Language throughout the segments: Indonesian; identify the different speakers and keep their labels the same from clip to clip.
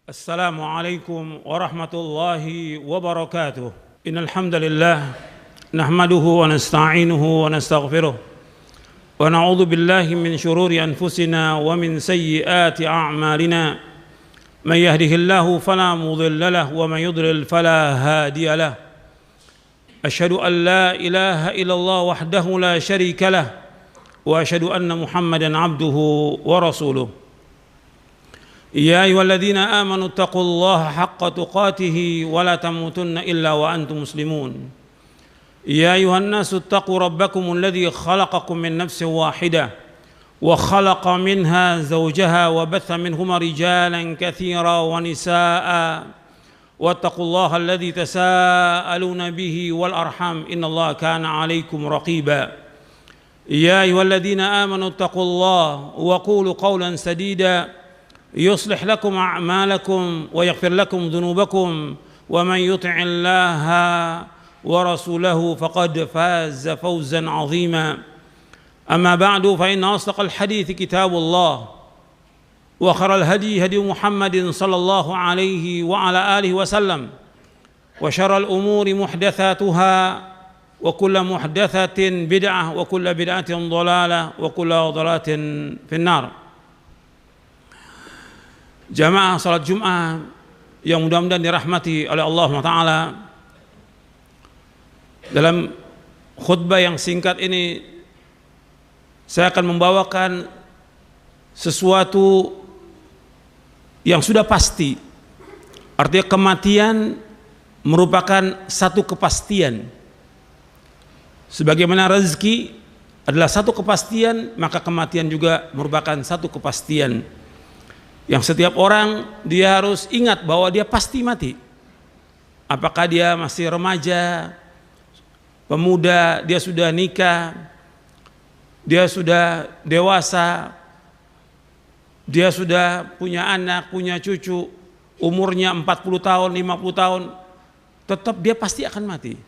Speaker 1: السلام عليكم ورحمة الله وبركاته. إن الحمد لله نحمده ونستعينه ونستغفره ونعوذ بالله من شرور أنفسنا ومن سيئات أعمالنا. من يهده الله فلا مضل له ومن يضلل فلا هادي له. أشهد أن لا إله إلا الله وحده لا شريك له وأشهد أن محمدا عبده ورسوله. يا أيها الذين آمنوا اتقوا الله حق تقاته ولا تموتن إلا وأنتم مسلمون. يا أيها الناس اتقوا ربكم الذي خلقكم من نفس واحدة وخلق منها زوجها وبث منهما رجالا كثيرا ونساء واتقوا الله الذي تساءلون به والأرحام إن الله كان عليكم رقيبا. يا أيها الذين آمنوا اتقوا الله وقولوا قولا سديدا يصلح لكم أعمالكم ويغفر لكم ذنوبكم ومن يطع الله ورسوله فقد فاز فوزا عظيما. أما بعد فإن أصدق الحديث كتاب الله وخير الهدي هدي محمد صلى الله عليه وعلى آله وسلم وشر الأمور محدثاتها وكل محدثة بدعة وكل بدعة ضلالة وكل ضلالة في النار. Jamaah salat Jum'ah yang mudah-mudahan dirahmati oleh Allah SWT, dalam khutbah yang singkat ini saya akan membawakan sesuatu yang sudah pasti. Artinya kematian merupakan satu kepastian. Sebagaimana rezeki adalah satu kepastian, maka kematian juga merupakan satu kepastian yang setiap orang dia harus ingat bahwa dia pasti mati. Apakah dia masih remaja, pemuda, dia sudah nikah, dia sudah dewasa, dia sudah punya anak, punya cucu, umurnya 40 tahun, 50 tahun, tetap dia pasti akan mati.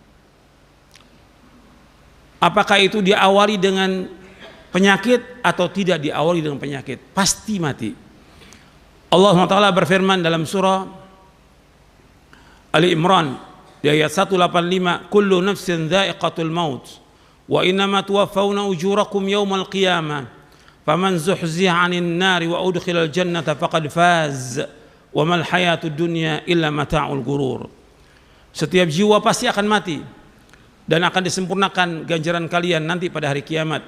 Speaker 1: Apakah itu diawali dengan penyakit atau tidak diawali dengan penyakit, pasti mati. Allah SWT berfirman dalam surah Ali Imran di ayat 185, kullu nafsin dha'iqatul maut wa innama tuwaffawna ujurakum yawmal qiyamah faman zuhziha 'anil nari wa udkhilal jannata faqad faz wa mal hayatud dunya illa mata'ul ghurur. Setiap jiwa pasti akan mati dan akan disempurnakan ganjaran kalian nanti pada hari kiamat.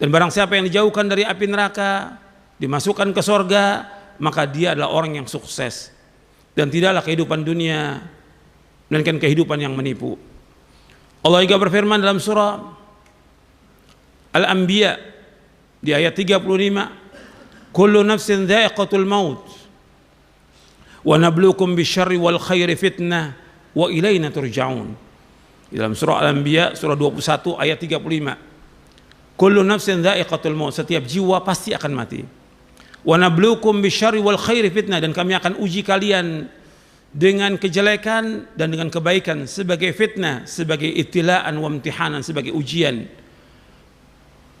Speaker 1: Dan barang siapa yang dijauhkan dari api neraka, dimasukkan ke sorga, maka dia adalah orang yang sukses. Dan tidaklah kehidupan dunia melainkan kehidupan yang menipu. Allah juga berfirman dalam surah Al-Anbiya di ayat 35, kullu nafsin dha'iqatul maut wa nabluukum bisyarri wal khairi fitnah wa ilaina turja'un. Dalam surah Al-Anbiya surah 21 ayat 35, kullu nafsin dha'iqatul maut, setiap jiwa pasti akan mati. Wa nabluukum bisyarri wal khairi fitnah, dan kami akan uji kalian dengan kejelekan dan dengan kebaikan sebagai fitnah, sebagai ibtilaan wa imtihanan, sebagai ujian.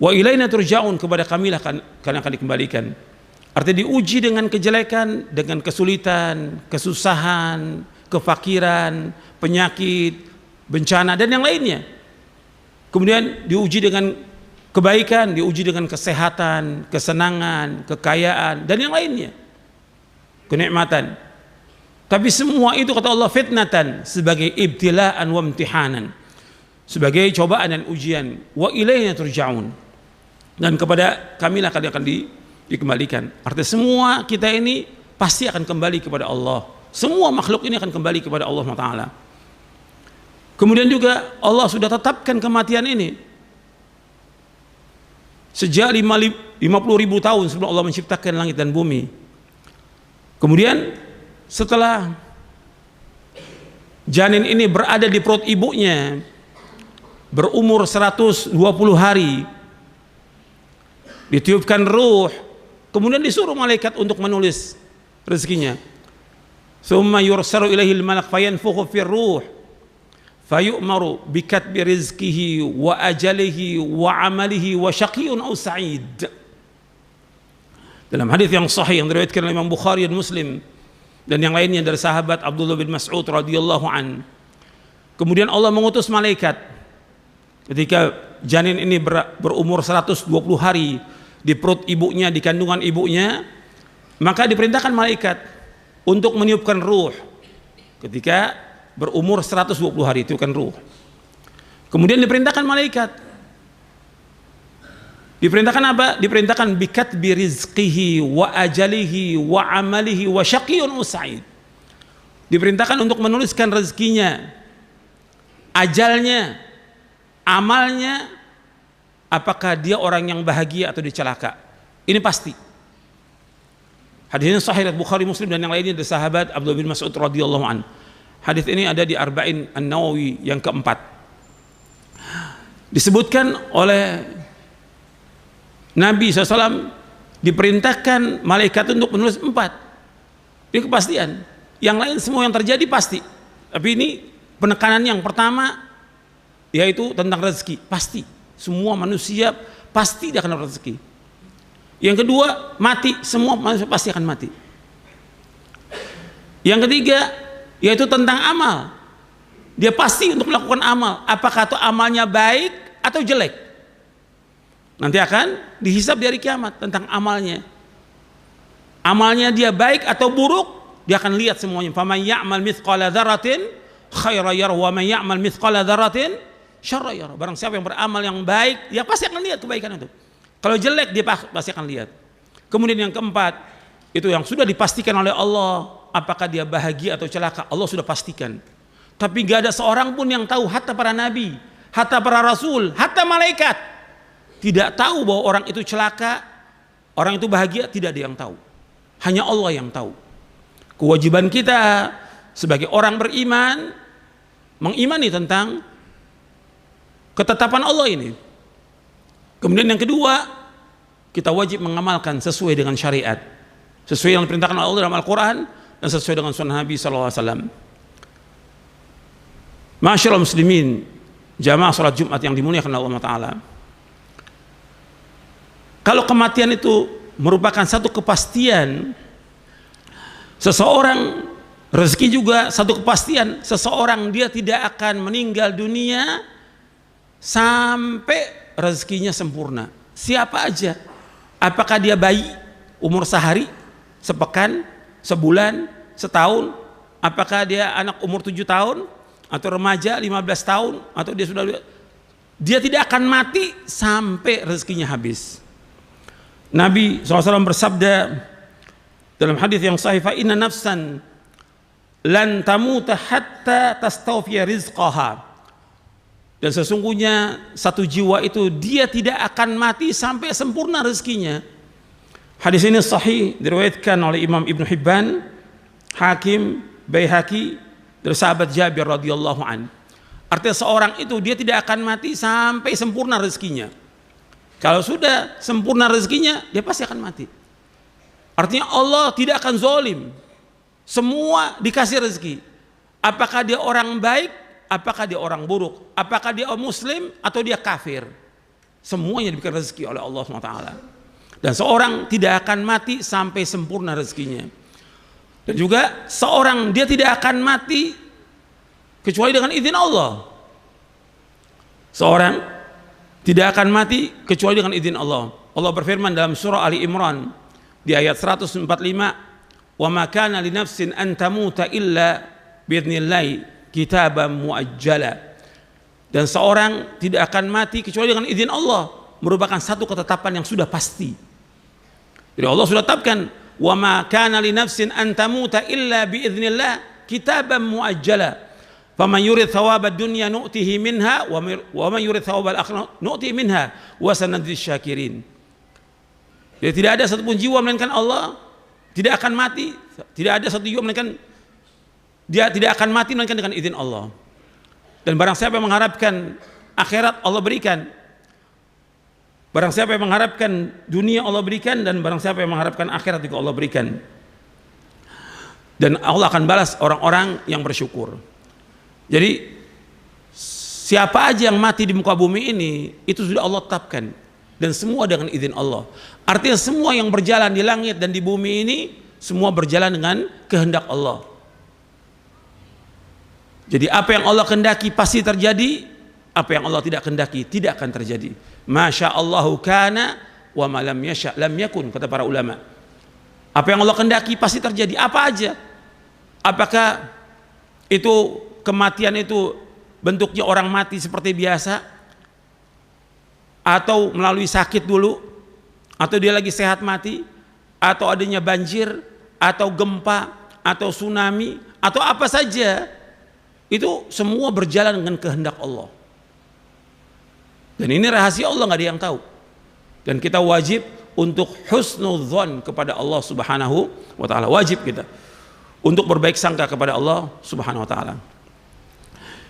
Speaker 1: Wa ilaina turja'un, kepada kamilah kalian akan dikembalikan. Artinya diuji dengan kejelekan, dengan kesulitan, kesusahan, kefakiran, penyakit, bencana dan yang lainnya. Kemudian diuji dengan kebaikan, diuji dengan kesehatan, kesenangan, kekayaan, dan yang lainnya, kenikmatan. Tapi semua itu kata Allah fitnatan, sebagai ibtilaan wa imtihanan, sebagai cobaan dan ujian. Wa ilaina turja'un, dan kepada kamilah kalian akan dikembalikan. Artinya semua kita ini pasti akan kembali kepada Allah. Semua makhluk ini akan kembali kepada Allah SWT. Kemudian juga Allah sudah tetapkan kematian ini sejak 50.000 tahun sebelum Allah menciptakan langit dan bumi. Kemudian setelah janin ini berada di perut ibunya berumur 120 hari, ditiupkan ruh, kemudian disuruh malaikat untuk menulis rezekinya. Tsumma yursalu ilaihil malak fayanfukhu fir ruh fayu'maru bikatbi rizkihi wa ajalihi wa amalihi wa syaqiyun aw sa'id. Dalam hadis yang sahih yang diriwayatkan oleh Imam Bukhari dan Muslim dan yang lainnya dari sahabat Abdullah bin Mas'ud radhiyallahu an. Kemudian Allah mengutus malaikat ketika janin ini berumur 120 hari di perut ibunya, di kandungan ibunya, maka diperintahkan malaikat untuk meniupkan ruh ketika berumur 120 hari, itu kan ruh. Kemudian diperintahkan malaikat, diperintahkan apa? Diperintahkan bikatbi rizqihi wa ajalihi wa amalihi wa syaqiyyun usa'id. Diperintahkan untuk menuliskan rezekinya, ajalnya, amalnya, apakah dia orang yang bahagia atau dicelaka. Ini pasti. Hadis ini sahih Bukhari, Muslim dan yang lainnya dari sahabat Abdullah bin Mas'ud radhiyallahu an. Hadis ini ada di Arba'in An-Nawawi yang keempat. Disebutkan oleh Nabi SAW, diperintahkan malaikat untuk menulis 4. Ini kepastian. Yang lain semua yang terjadi pasti. Tapi ini penekanan yang pertama, yaitu tentang rezeki. Pasti. Semua manusia pasti dia akan dapat rezeki. Yang kedua, mati. Semua manusia pasti akan mati. Yang ketiga, yaitu tentang amal. Dia pasti untuk melakukan amal. Apakah itu amalnya baik atau jelek? Nanti akan dihisab di hari kiamat tentang amalnya. Amalnya dia baik atau buruk, dia akan lihat semuanya. Faman ya'mal mithqala dzarratin khairan yarah wa man ya'mal mithqala dzarratin syarran yarah. Barang siapa yang beramal yang baik, dia pasti akan lihat kebaikan itu. Kalau jelek, dia pasti akan lihat. Kemudian yang keempat, itu yang sudah dipastikan oleh Allah, apakah dia bahagia atau celaka, Allah sudah pastikan. Tapi gak ada seorang pun yang tahu, hatta para nabi, hatta para rasul, hatta malaikat tidak tahu bahwa orang itu celaka, orang itu bahagia, tidak ada yang tahu. Hanya Allah yang tahu. Kewajiban kita sebagai orang beriman, mengimani tentang ketetapan Allah ini. Kemudian yang kedua, kita wajib mengamalkan sesuai dengan syariat, sesuai yang diperintahkan oleh Allah dalam Al-Quran dan sesuai dengan sunnah Nabi SAW. Ma'asyiral muslimin, jamaah salat Jumat yang dimuliakan Allah Ta'ala. Kalau kematian itu merupakan satu kepastian, seseorang, rezeki juga satu kepastian, seseorang dia tidak akan meninggal dunia sampai rezekinya sempurna. Siapa aja, apakah dia bayi umur sehari, sepekan, sebulan, setahun, apakah dia anak umur 7 tahun atau remaja 15 tahun, atau dia tidak akan mati sampai rezekinya habis. Nabi SAW bersabda dalam hadis yang sahih, fa inna nafsan lan tamuta hatta tastawfiya rizqaha. Dan sesungguhnya satu jiwa itu dia tidak akan mati sampai sempurna rezekinya. Hadis ini sahih, diriwayatkan oleh Imam Ibn Hibban, Hakim, Baihaqi dari sahabat Jabir radhiyallahu an. Artinya seorang itu dia tidak akan mati sampai sempurna rezekinya. Kalau sudah sempurna rezekinya, dia pasti akan mati. Artinya Allah tidak akan zalim. Semua dikasih rezeki. Apakah dia orang baik, apakah dia orang buruk, apakah dia muslim atau dia kafir, semuanya diberikan rezeki oleh Allah SWT. Dan seorang tidak akan mati sampai sempurna rezekinya. Dan juga seorang dia tidak akan mati kecuali dengan izin Allah. Seorang tidak akan mati kecuali dengan izin Allah. Allah berfirman dalam surah Ali Imran di ayat 145, wa ma kana li nafsin an tamuta illa biidznillah kitaban muajjala. Dan seorang tidak akan mati kecuali dengan izin Allah, merupakan satu ketetapan yang sudah pasti. Jadi Allah sudah tetapkan, wa ma kana li nafsin an tamuta illa biidznillah kitaban muajjala. Faman yurid thawabad dunya nu'tihi minha wa man yurid thawabal akhirah nu'tihi minha wa sanadzis syakirin. Jadi tidak ada satupun jiwa melainkan Allah tidak akan mati, tidak ada satu jiwa melainkan dia tidak akan mati melainkan dengan izin Allah. Dan barang siapa yang mengharapkan akhirat, Allah berikan. Barang siapa yang mengharapkan dunia, Allah berikan. Dan barang siapa yang mengharapkan akhirat juga Allah berikan. Dan Allah akan balas orang-orang yang bersyukur. Jadi siapa aja yang mati di muka bumi ini, itu sudah Allah tetapkan. Dan semua dengan izin Allah. Artinya semua yang berjalan di langit dan di bumi ini, semua berjalan dengan kehendak Allah. Jadi apa yang Allah kehendaki pasti terjadi, apa yang Allah tidak kehendaki tidak akan terjadi. Masya Allahu kana wa ma lam yasha lam yakun, kata para ulama. Apa yang Allah kehendaki pasti terjadi, apa aja. Apakah itu kematian itu bentuknya orang mati seperti biasa, atau melalui sakit dulu, atau dia lagi sehat mati, atau adanya banjir, atau gempa, atau tsunami, atau apa saja, itu semua berjalan dengan kehendak Allah. Dan ini rahasia Allah, nggak ada yang tahu. Dan kita wajib untuk husnudzon kepada Allah Subhanahu wa taala. Wajib kita untuk berbaik sangka kepada Allah Subhanahu wa taala.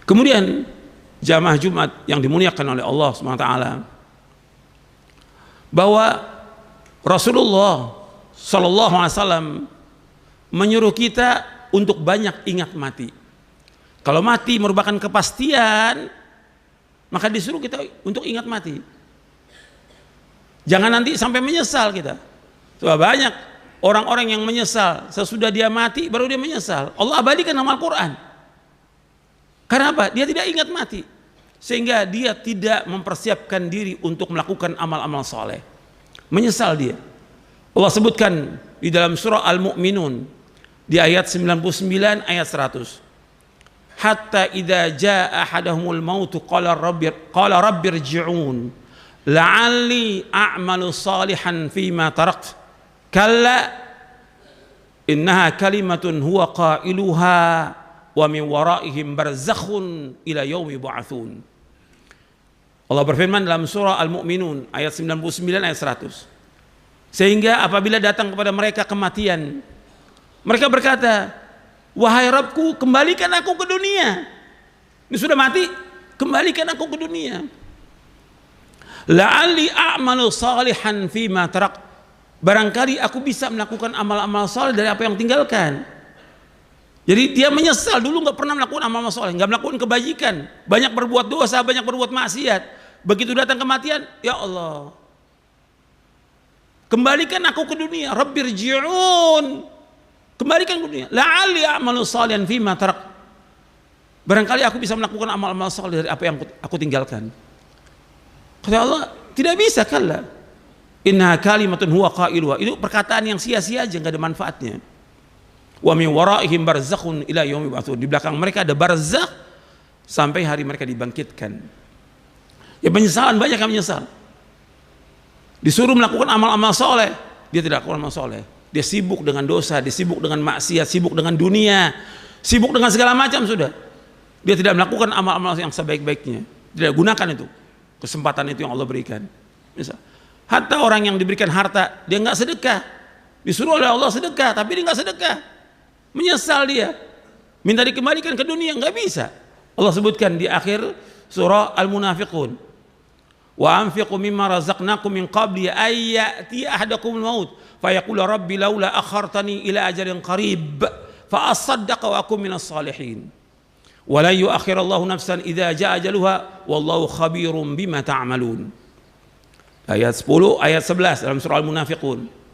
Speaker 1: Kemudian jamaah Jumat yang dimuliakan oleh Allah Subhanahu wa taala, bahwa Rasulullah sallallahu alaihi wasallam menyuruh kita untuk banyak ingat mati. Kalau mati merupakan kepastian, maka disuruh kita untuk ingat mati. Jangan nanti sampai menyesal kita. Coba banyak orang-orang yang menyesal sesudah dia mati baru dia menyesal. Allah abadikan dalam Al-Quran. Karena apa? Dia tidak ingat mati, sehingga dia tidak mempersiapkan diri untuk melakukan amal-amal soleh. Menyesal dia. Allah sebutkan di dalam surah Al-Mu'minun di ayat 99 ayat 100. Hatta idza jaa ahadahumul maut qala rabbirji'un la'alli a'malu salihan fima tarakt kalla innaha kalimatun huwa qailuha wa min waraihim barzakhun ila yaumi yub'atsun. Allah berfirman dalam surah Al-Mu'minun ayat 99 ayat 100. Sehingga apabila datang kepada mereka kematian, mereka berkata, wahai Rabbku, kembalikan aku ke dunia. Ini sudah mati, kembalikan aku ke dunia. La'alli a'malu salihan fima tarak. Barangkali aku bisa melakukan amal-amal saleh dari apa yang tinggalkan. Jadi dia menyesal, dulu nggak pernah melakukan amal soleh, nggak melakukan kebajikan, banyak berbuat dosa, banyak berbuat maksiat. Begitu datang kematian, ya Allah, kembalikan aku ke dunia, rabbirji'un, kembalikan ke dunia, la'alli a'malu salihan fima tarak. Barangkali aku bisa melakukan amal-amal soleh dari apa yang aku tinggalkan. Kata Allah, tidak bisa, kalla. Inna kalimatun huwa qailuha. Itu perkataan yang sia-sia aja, nggak ada manfaatnya. Wa min waraihim barzakhun ila yaumi yub'atsun. Di belakang mereka ada barzakh sampai hari mereka dibangkitkan. Ya penyesalan, banyak yang menyesal. Disuruh melakukan amal-amal soleh, dia tidak lakukan amal soleh. Dia sibuk dengan dosa, dia sibuk dengan maksiat, sibuk dengan dunia, sibuk dengan segala macam sudah. Dia tidak melakukan amal-amal yang sebaik-baiknya. Tidak gunakan itu, kesempatan itu yang Allah berikan. Misal, hatta orang yang diberikan harta, dia nggak sedekah. Disuruh oleh Allah sedekah, tapi dia nggak sedekah. Menyesal dia, minta dikembalikan ke dunia, nggak bisa. Allah sebutkan di akhir surah Al-Munafiqun, wa anfiqu mimma razaqnakum min qabli ay ya'ti ahadakumul maut fayaqulu rabbi laula akhartani ila ajalin qarib fa asaddaqa wa akum minas salihin wa la yu'akhirallahu nafsan idza jaa ajaluha wallahu khabirum bima ta'malun. Ayat 10, ayat 11 dalam surah Al-Munafiqun.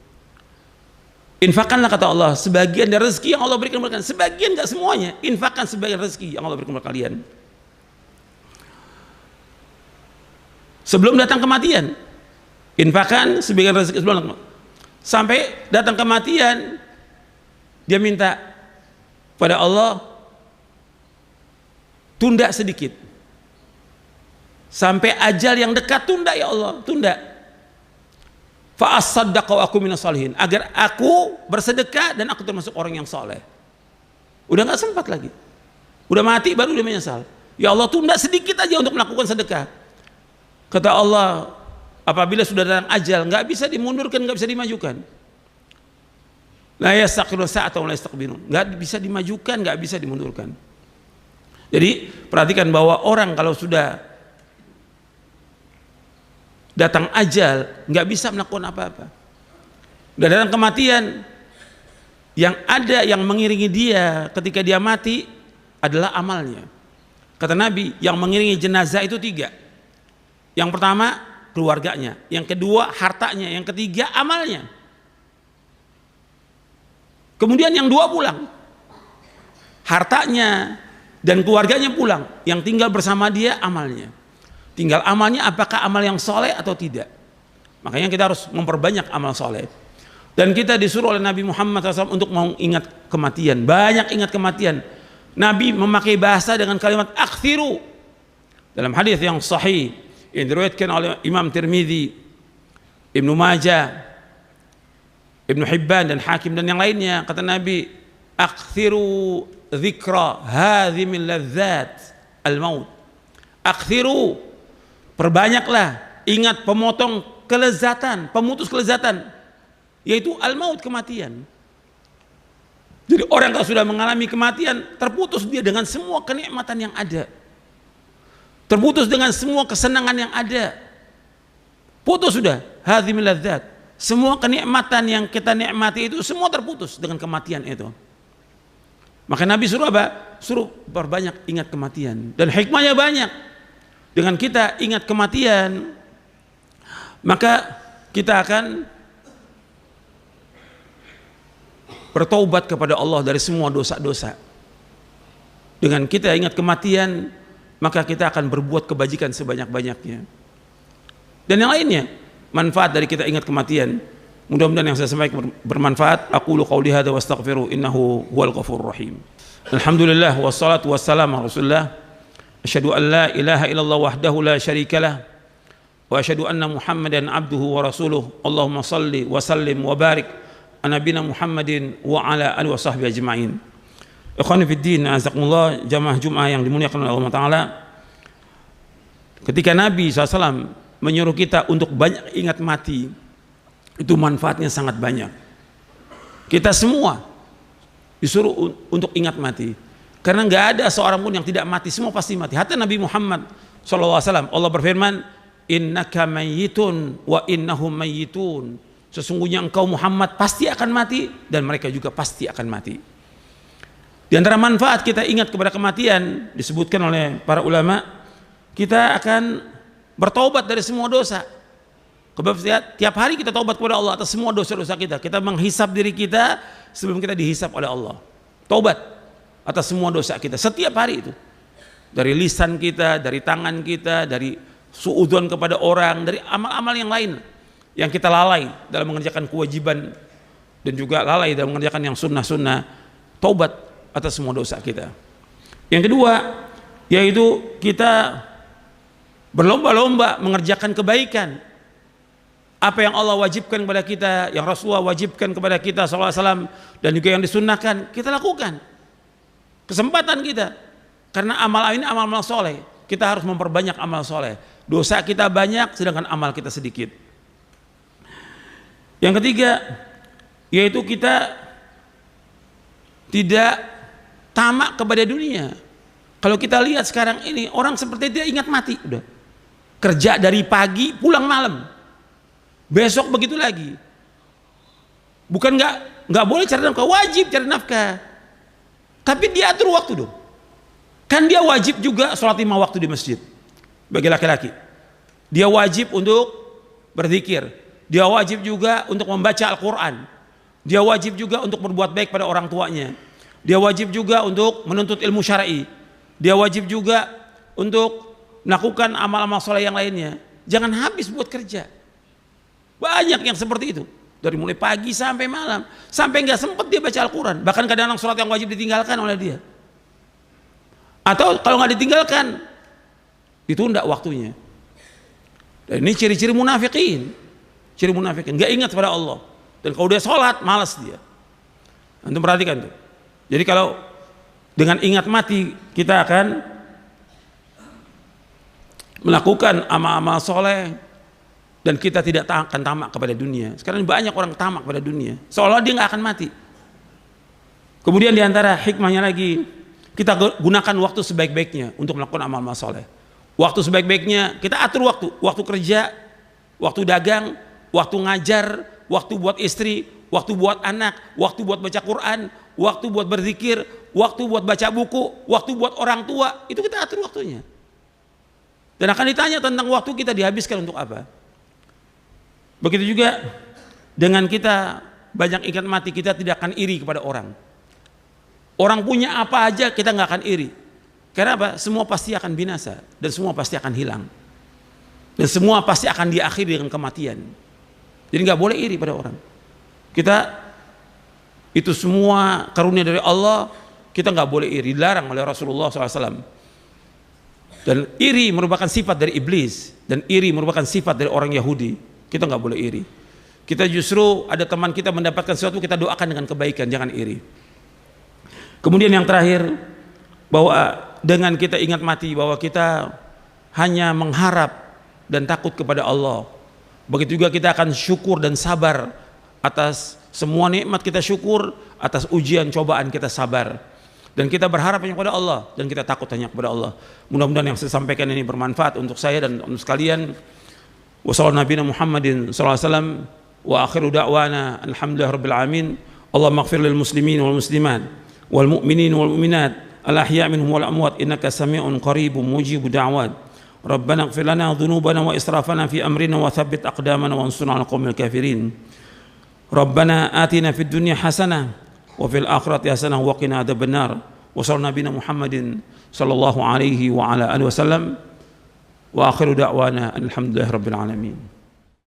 Speaker 1: Infakkanlah, kata Allah, sebagian dari rezeki yang Allah berikan kepada kalian. Sebagian, gak semuanya. Infakkan sebagian rezeki yang Allah berikan kepada kalian sebelum datang kematian. Infakkan sebagian rezeki sebelum datang kematian. Sampai datang kematian, dia minta pada Allah, tunda sedikit sampai ajal yang dekat, tunda ya Allah, tunda. Fa asaddaqa wa aku minas salihin, agar aku bersedekah dan aku termasuk orang yang saleh. Udah nggak sempat lagi, udah mati baru dia menyesal. Ya Allah, tunda sedikit aja untuk melakukan sedekah. Kata Allah, apabila sudah datang ajal, nggak bisa dimundurkan, nggak bisa dimajukan. La yastaqiru sa'atan wa la yastaqbirun, nggak bisa dimajukan, nggak bisa dimundurkan. Jadi perhatikan bahwa orang kalau sudah datang ajal, nggak bisa melakukan apa-apa. Udah datang kematian, yang ada yang mengiringi dia ketika dia mati adalah amalnya. Kata Nabi, yang mengiringi jenazah itu 3. Yang pertama keluarganya, yang kedua hartanya, yang ketiga amalnya. Kemudian yang dua pulang, hartanya dan keluarganya pulang, yang tinggal bersama dia amalnya. Tinggal amalnya apakah amal yang soleh atau tidak. Makanya kita harus memperbanyak amal soleh. Dan kita disuruh oleh Nabi Muhammad SAW untuk mengingat kematian, banyak ingat kematian. Nabi memakai bahasa dengan kalimat akthiru. Dalam hadis yang sahih yang diriwayatkan oleh Imam Tirmidzi, Ibnu Majah, Ibnu Hibban dan Hakim dan yang lainnya, kata Nabi, akthiru dzikra hadhimil ladzat al-maut. Akthiru, perbanyaklah ingat pemotong kelezatan, pemutus kelezatan, yaitu al-maut, kematian. Jadi orang kalau sudah mengalami kematian, terputus dia dengan semua kenikmatan yang ada, terputus dengan semua kesenangan yang ada, putus sudah hadhimil ladzat. Semua kenikmatan yang kita nikmati itu semua terputus dengan kematian itu. Maka Nabi suruh apa? Suruh perbanyak ingat kematian. Dan hikmahnya banyak. Dengan kita ingat kematian, maka kita akan bertaubat kepada Allah dari semua dosa-dosa. Dengan kita ingat kematian, maka kita akan berbuat kebajikan sebanyak-banyaknya. Dan yang lainnya, manfaat dari kita ingat kematian. Mudah-mudahan yang saya sampaikan bermanfaat. Aqulu qauli hadza wa astaghfiru innahu huwal ghafurur rahim. Alhamdulillah wassalatu wassalamu ala Rasulillah. Asyhadu an la ilaha illallah wahdahu la syarikalah wa asyhadu anna Muhammadan abduhu wa rasuluh. Allahumma salli wa sallim wa barik ala nabiyina Muhammadin wa ala alihi wa sahbihi ajma'in. Ikhwani fid din, azakumullah, jamaah Jumat yang dimuliakan oleh Allah Taala. Ketika Nabi SAW menyuruh kita untuk banyak ingat mati, itu manfaatnya sangat banyak. Kita semua disuruh untuk ingat mati, karena nggak ada seorang pun yang tidak mati, semua pasti mati. Hatta Nabi Muhammad SAW, Allah berfirman, innaka mayyitun wa innahum mayyitun. Sesungguhnya engkau Muhammad pasti akan mati dan mereka juga pasti akan mati. Di antara manfaat kita ingat kepada kematian, disebutkan oleh para ulama, kita akan bertaubat dari semua dosa. Tiap hari kita taubat kepada Allah atas semua dosa-dosa kita. Kita menghisap diri kita sebelum kita dihisap oleh Allah. Taubat atas semua dosa kita setiap hari itu. Dari lisan kita, dari tangan kita, dari suudzon kepada orang, dari amal-amal yang lain yang kita lalai dalam mengerjakan kewajiban dan juga lalai dalam mengerjakan yang sunnah-sunnah. Taubat atas semua dosa kita. Yang kedua, yaitu kita berlomba-lomba mengerjakan kebaikan. Apa yang Allah wajibkan kepada kita, yang Rasulullah wajibkan kepada kita SAW, dan juga yang disunnahkan, kita lakukan. Kesempatan kita, karena amal ini amal-amal soleh, kita harus memperbanyak amal soleh. Dosa kita banyak, sedangkan amal kita sedikit. Yang ketiga, yaitu kita tidak tamak kepada dunia. Kalau kita lihat sekarang ini, orang seperti dia ingat mati, udah kerja dari pagi pulang malam, besok begitu lagi. Bukan nggak boleh cari nafkah, wajib cari nafkah, tapi dia atur waktu dong. Kan dia wajib juga sholat 5 waktu di masjid bagi laki-laki. Dia wajib untuk berzikir, dia wajib juga untuk membaca Al-Quran, dia wajib juga untuk berbuat baik pada orang tuanya, dia wajib juga untuk menuntut ilmu syar'i, dia wajib juga untuk melakukan amal-amal soleh yang lainnya. Jangan habis buat kerja. Banyak yang seperti itu, dari mulai pagi sampai malam, sampai nggak sempat dia baca Al-Quran. Bahkan kadang-kadang sholat yang wajib ditinggalkan oleh dia, atau kalau nggak ditinggalkan ditunda waktunya. Dan ini ciri-ciri munafikin, ciri munafikin, nggak ingat pada Allah. Dan kalau dia sholat malas dia. Antum perhatikan tuh. Jadi kalau dengan ingat mati kita akan melakukan amal-amal soleh dan kita tidak akan tamak kepada dunia. Sekarang banyak orang tamak pada dunia, seolah dia nggak akan mati. Kemudian diantara hikmahnya lagi, kita gunakan waktu sebaik-baiknya untuk melakukan amal-amal soleh. Waktu sebaik-baiknya kita atur waktu kerja, waktu dagang, waktu ngajar, waktu buat istri, waktu buat anak, waktu buat baca Quran, waktu buat berzikir, waktu buat baca buku, waktu buat orang tua. Itu kita atur waktunya. Dan akan ditanya tentang waktu kita dihabiskan untuk apa. Begitu juga dengan kita banyak ingat mati, kita tidak akan iri kepada orang. Orang punya apa aja kita nggak akan iri. Karena apa? Semua pasti akan binasa dan semua pasti akan hilang. Dan semua pasti akan diakhiri dengan kematian. Jadi nggak boleh iri pada orang. Kita itu semua karunia dari Allah, kita nggak boleh iri. Dilarang oleh Rasulullah SAW. Dan iri merupakan sifat dari iblis, dan iri merupakan sifat dari orang Yahudi. Kita nggak boleh iri. Kita justru ada teman kita mendapatkan sesuatu, kita doakan dengan kebaikan, jangan iri. Kemudian yang terakhir, bahwa dengan kita ingat mati, bahwa kita hanya mengharap dan takut kepada Allah. Begitu juga kita akan syukur dan sabar atas semua nikmat, kita syukur atas ujian cobaan, kita sabar. Dan kita berharap hanya kepada Allah dan kita takut hanya kepada Allah. Mudah-mudahan yang saya sampaikan ini bermanfaat untuk saya dan untuk sekalian. Wassallallahu nabiyana Muhammadin sallallahu alaihi wasallam wa akhiru da'wana alhamdulillahi rabbil alamin. Allahumma ighfir lil muslimin wal muslimat wal mu'minin wal mu'minat al ahya' minhum wal amwat innaka sami'un qaribun mujibud da'wat. Rabbana ighfir lana dhunubana wa israfana fi amrina wa thabbit aqdamana wansurna 'alal qaumil kafirin. Rabbana atina fid dunya hasanah wa fil akhirati hasanah wa qina adzabannar. Wa sallallahu nabiyana Muhammadin sallallahu alaihi wa ala alihi wasallam wa akhiru da'wana alhamdulillahi rabbil alamin.